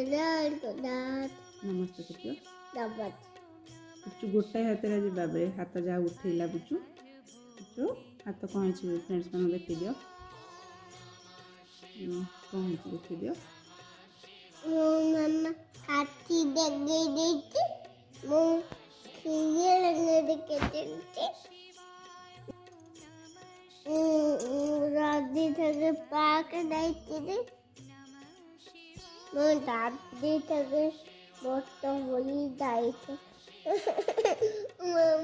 नमस्ते पुचू पुचू गोटाए हाथ आज बाबे हाथ जहाँ उठेला पुचू पुचू हाथ कौन है फ्रेंड्स मान देखी दियो कौन है देखी दियो मामा काटी देगी देती मो खिये लगने देके देती राधी थके पाक देती थी मो दादी थके बहुत बोली दाई थे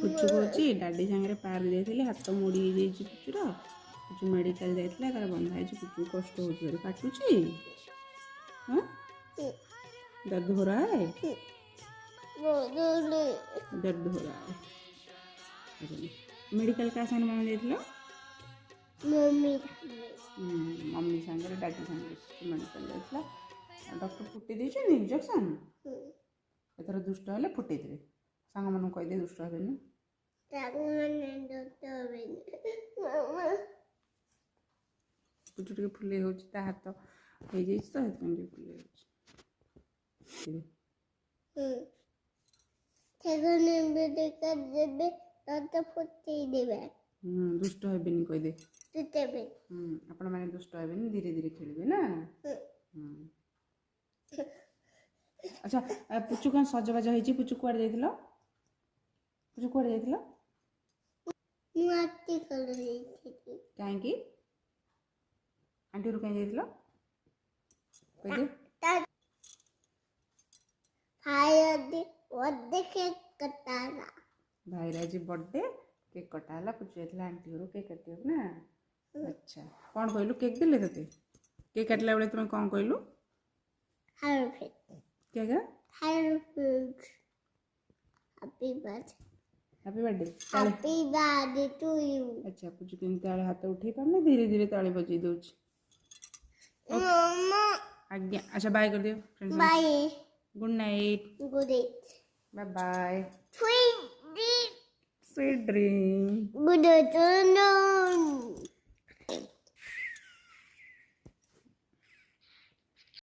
पुचू कोची डाडी सांगे पार्क जाइए हाथ मोड़ी जाइए पुचूर पुचू मेडिकल जाइए तार बंधा है पुचू कष्ट हो काटुची हाँ दर्द हो रहा है दर्द हो रहा है मेडिकल का सामने मामा जाइए मम्मी मम्मी सांगे डाडी सांगे मेडिकल जाइए डॉक्टर फुटे देते इंजेक्शन एथर दुष्ट हेल्ले फुटे देवे सांग मन कहीदे दुष्ट हे पुचू टे फुले हो हाथ हो जाए तो फुले दुष्ट हेनी कहीदे आपण मैंने दुष्ट हे धीरे धीरे खेलें ना अच्छा पुचू कौन सजबाज हो पुचू कुआड़े जाइल पुचू कुआड़े जाइल कहीं आंटी रू कहीं जाइल भाई आज बर्थडे केक कटाला पुचू जाइल आंटी घर केक काट ना अच्छा कौन कहलु केक देले ते केक काटला बेले तुम कौन कहलु क्या क्या happy happy birthday to you अच्छा पुचू तीन ताले हाथ उठे पारने धीरे धीरे ताली बजे दउछ मम्मा आज्ञा अच्छा बाय कर दियो friends bye good night bye bye sweet dream good afternoon